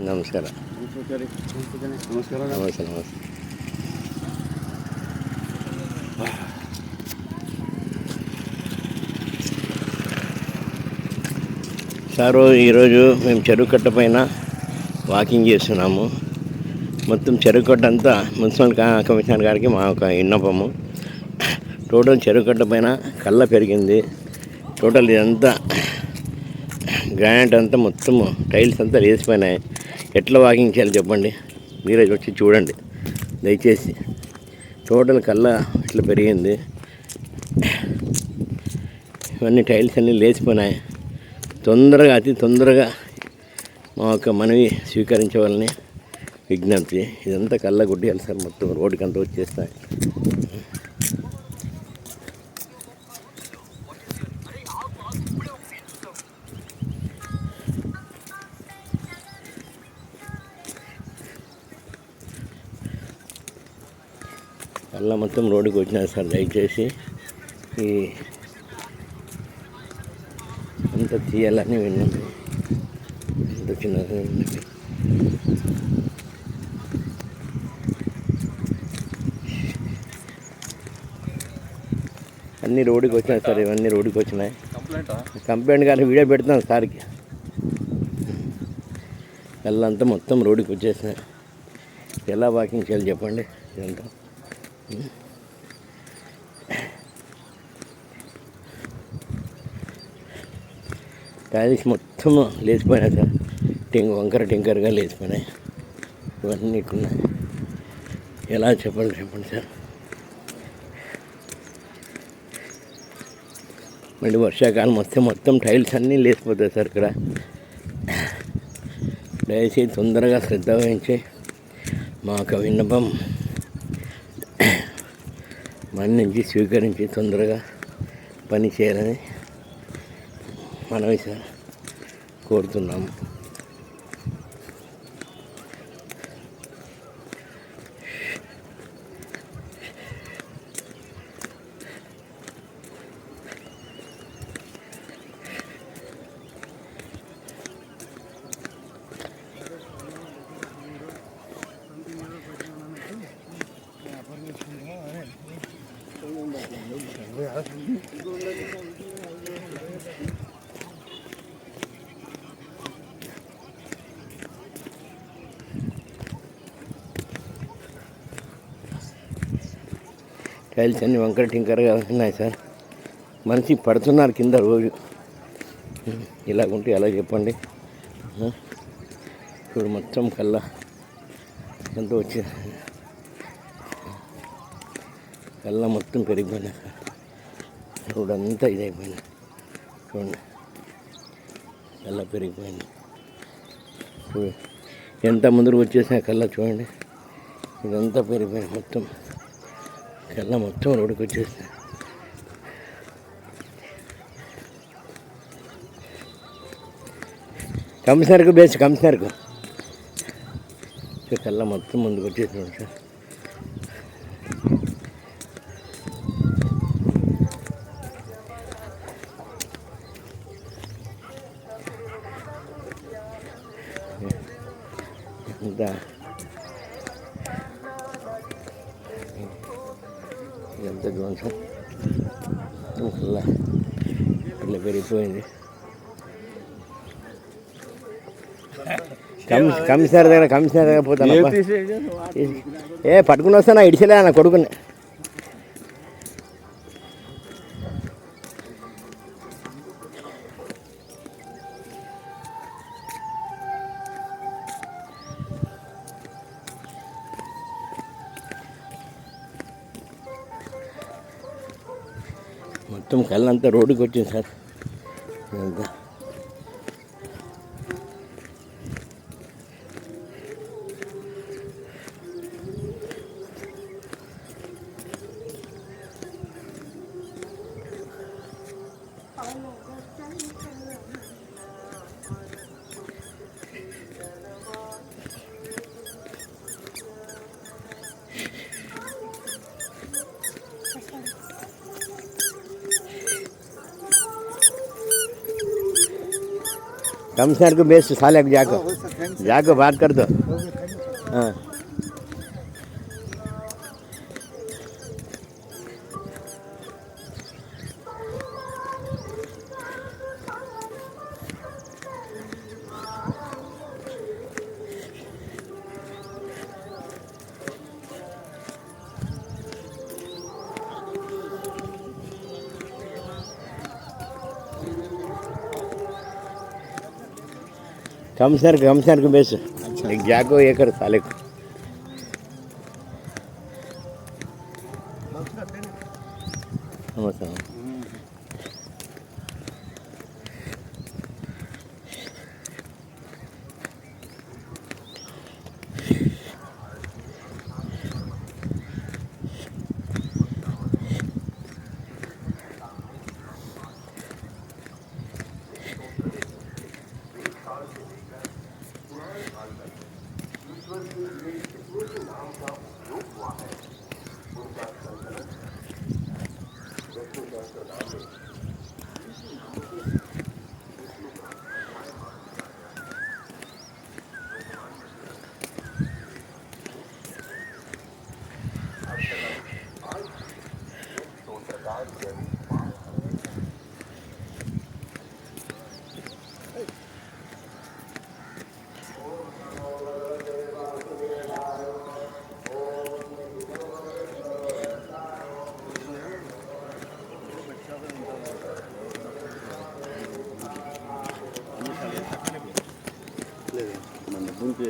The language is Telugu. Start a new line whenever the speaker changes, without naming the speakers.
నమస్కారం.
నమస్కారం.
నమస్తే నమస్తే. సారు, ఈరోజు మేము చెరువు కట్ట పైన వాకింగ్ చేస్తున్నాము. మొత్తం చెరువు కట్ట అంతా మున్సిపల్ కమిషనర్ గారికి మా ఒక విన్నపము. టోటల్ చెరువు కట్ట పైన కళ్ళ పెరిగింది. టోటల్ ఇదంతా గ్రానైట్ అంతా మొత్తం టైల్స్ అంతా లేచిపోయినాయి. ఎట్లా వాకింగ్ చేయాలి చెప్పండి, మీరే వచ్చి చూడండి దయచేసి. టోటల్ కళ్ళ ఇట్లా పెరిగింది. ఇవన్నీ టైల్స్ అన్నీ లేచిపోయినాయి. తొందరగా అతి తొందరగా మా యొక్క మనవి స్వీకరించవాలని విజ్ఞప్తి. ఇదంతా కళ్ళ కొట్టేయాలి సార్, మొత్తం రోడ్డుకి అంతా వచ్చేస్తాయి. కళ్ళ మొత్తం రోడ్డుకి వచ్చినాయి సార్. దయచేసి ఈ అంత తీయాలని విన్నాము. అంత చిన్నది అన్నీ రోడ్డుకి వచ్చినాయి సార్. ఇవన్నీ రోడ్డుకి వచ్చినాయి. కంప్లైంట్ కానీ వీడియో పెడుతున్నాను సార్కి. కళ్ళంతా మొత్తం రోడ్డుకి వచ్చేసినాయి. ఎలా వాకింగ్ చేయాలి చెప్పండి. ఇదంతా టైల్స్ మొత్తం లేచిపోయినాయి సార్. టింకర్గా లేచిపోయినాయి. ఇవన్నీ ఇట్లున్నాయి. ఎలా చెప్పండి సార్. మళ్ళీ వర్షాకాలం వస్తే మొత్తం టైల్స్ అన్నీ లేచిపోతాయి సార్. ఇక్కడ దయచేసి తొందరగా శ్రద్ధ వహించి మాకు విన్నపం మన్నించి స్వీకరించి తొందరగా పని చేయాలని మనవి సార్ కోరుతున్నాము. టైల్స్ అన్నీ వంకర టింకరగా ఉన్నాయి సార్. మనిషి పడుతున్నారు కింద రోజు. ఇలాగుంటే ఎలా చెప్పండి. ఇప్పుడు మొత్తం కళ్ళ ఎంతో వచ్చి కళ్ళ మొత్తం పెరిగిపోయినాయి సార్. రోడ్ అంతా ఇదైపోయింది. చూడండి, కళ్ళ పెరిగిపోయింది. ఎంత ముందుకు వచ్చేసిన కళ్ళ చూడండి. ఇదంతా పెరిగిపోయింది. మొత్తం కళ్ళ మొత్తం రోడ్డుకి వచ్చేసింది. కమిషనర్కు కళ్ళ మొత్తం ముందుకు వచ్చేసినాడు సార్. అంతా ఇదంతా ధ్వంసం. ఇట్లా పెరిగిపోయింది. కమిషనర్ దగ్గర పోతాను. పట్టుకుని వస్తాను. ఇడిచలే నా కొడుకుని. మొత్తం కళ్ళంతా రోడ్డుకి వచ్చింది సార్. ఇదంతా कमिश्नर को बेस साले को जाको
हो सर थैंक्स
जाको बात कर दो हाँ कमिश्नर को बेस एक जाको ये कर साले को नमस्कार
మన భూమికి